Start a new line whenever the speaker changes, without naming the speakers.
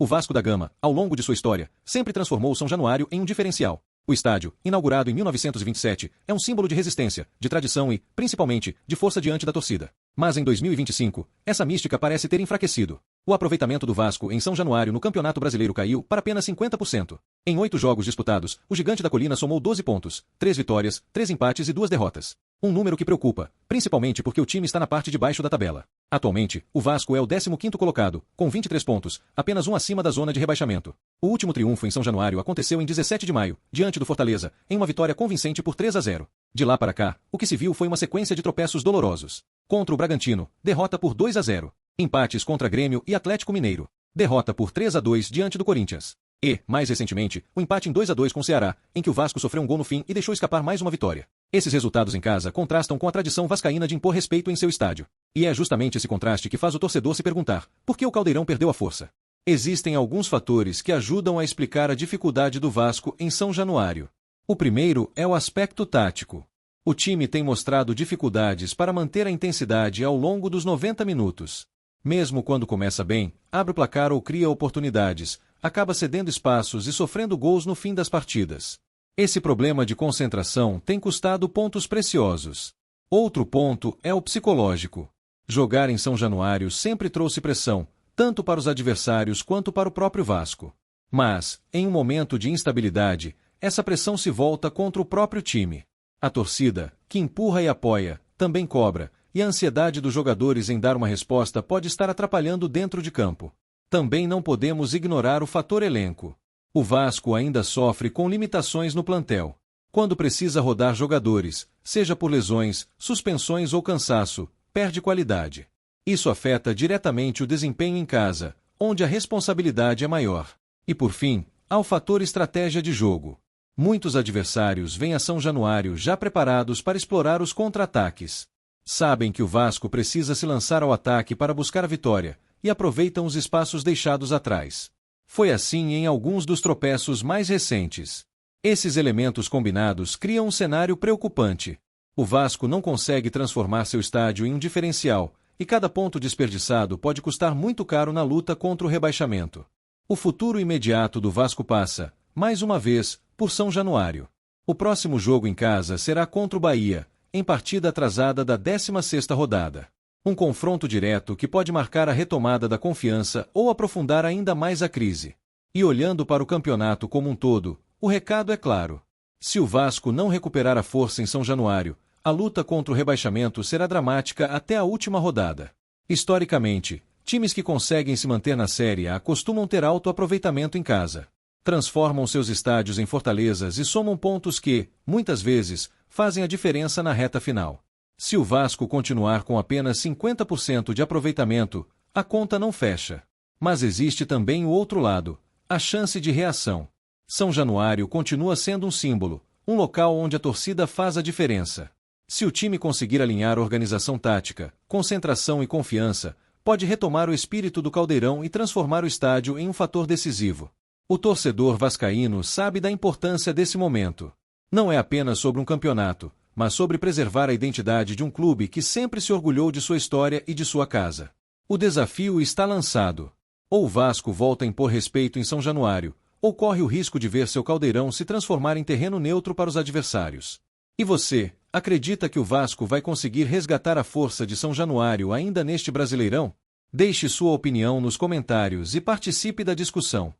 O Vasco da Gama, ao longo de sua história, sempre transformou o São Januário em um diferencial. O estádio, inaugurado em 1927, é um símbolo de resistência, de tradição e, principalmente, de força diante da torcida. Mas em 2025, essa mística parece ter enfraquecido. O aproveitamento do Vasco em São Januário no Campeonato Brasileiro caiu para apenas 50%. Em 8 jogos disputados, o Gigante da Colina somou 12 pontos, 3 vitórias, 3 empates e 2 derrotas. Um número que preocupa, principalmente porque o time está na parte de baixo da tabela. Atualmente, o Vasco é o 15º colocado, com 23 pontos, apenas um acima da zona de rebaixamento. O último triunfo em São Januário aconteceu em 17 de maio, diante do Fortaleza, em uma vitória convincente por 3-0. De lá para cá, o que se viu foi uma sequência de tropeços dolorosos. Contra o Bragantino, derrota por 2-0. Empates contra Grêmio e Atlético Mineiro. Derrota por 3-2 diante do Corinthians. E, mais recentemente, o empate em 2-2 com o Ceará, em que o Vasco sofreu um gol no fim e deixou escapar mais uma vitória. Esses resultados em casa contrastam com a tradição vascaína de impor respeito em seu estádio. E é justamente esse contraste que faz o torcedor se perguntar: por que o Caldeirão perdeu a força? Existem alguns fatores que ajudam a explicar a dificuldade do Vasco em São Januário. O primeiro é o aspecto tático. O time tem mostrado dificuldades para manter a intensidade ao longo dos 90 minutos. Mesmo quando começa bem, abre o placar ou cria oportunidades, acaba cedendo espaços e sofrendo gols no fim das partidas. Esse problema de concentração tem custado pontos preciosos. Outro ponto é o psicológico. Jogar em São Januário sempre trouxe pressão, tanto para os adversários quanto para o próprio Vasco. Mas, em um momento de instabilidade, essa pressão se volta contra o próprio time. A torcida, que empurra e apoia, também cobra, e a ansiedade dos jogadores em dar uma resposta pode estar atrapalhando dentro de campo. Também não podemos ignorar o fator elenco. O Vasco ainda sofre com limitações no plantel. Quando precisa rodar jogadores, seja por lesões, suspensões ou cansaço, perde qualidade. Isso afeta diretamente o desempenho em casa, onde a responsabilidade é maior. E por fim, há o fator estratégia de jogo. Muitos adversários vêm a São Januário já preparados para explorar os contra-ataques. Sabem que o Vasco precisa se lançar ao ataque para buscar a vitória, e aproveitam os espaços deixados atrás. Foi assim em alguns dos tropeços mais recentes. Esses elementos combinados criam um cenário preocupante. O Vasco não consegue transformar seu estádio em um diferencial, e cada ponto desperdiçado pode custar muito caro na luta contra o rebaixamento. O futuro imediato do Vasco passa, mais uma vez, por São Januário. O próximo jogo em casa será contra o Bahia, em partida atrasada da 16ª rodada. Um confronto direto que pode marcar a retomada da confiança ou aprofundar ainda mais a crise. E olhando para o campeonato como um todo, o recado é claro. Se o Vasco não recuperar a força em São Januário, a luta contra o rebaixamento será dramática até a última rodada. Historicamente, times que conseguem se manter na Série A costumam ter alto aproveitamento em casa. Transformam seus estádios em fortalezas e somam pontos que, muitas vezes, fazem a diferença na reta final. Se o Vasco continuar com apenas 50% de aproveitamento, a conta não fecha. Mas existe também o outro lado, a chance de reação. São Januário continua sendo um símbolo, um local onde a torcida faz a diferença. Se o time conseguir alinhar organização tática, concentração e confiança, pode retomar o espírito do Caldeirão e transformar o estádio em um fator decisivo. O torcedor vascaíno sabe da importância desse momento. Não é apenas sobre um campeonato, mas sobre preservar a identidade de um clube que sempre se orgulhou de sua história e de sua casa. O desafio está lançado. Ou o Vasco volta a impor respeito em São Januário, ou corre o risco de ver seu Caldeirão se transformar em terreno neutro para os adversários. E você, acredita que o Vasco vai conseguir resgatar a força de São Januário ainda neste Brasileirão? Deixe sua opinião nos comentários e participe da discussão.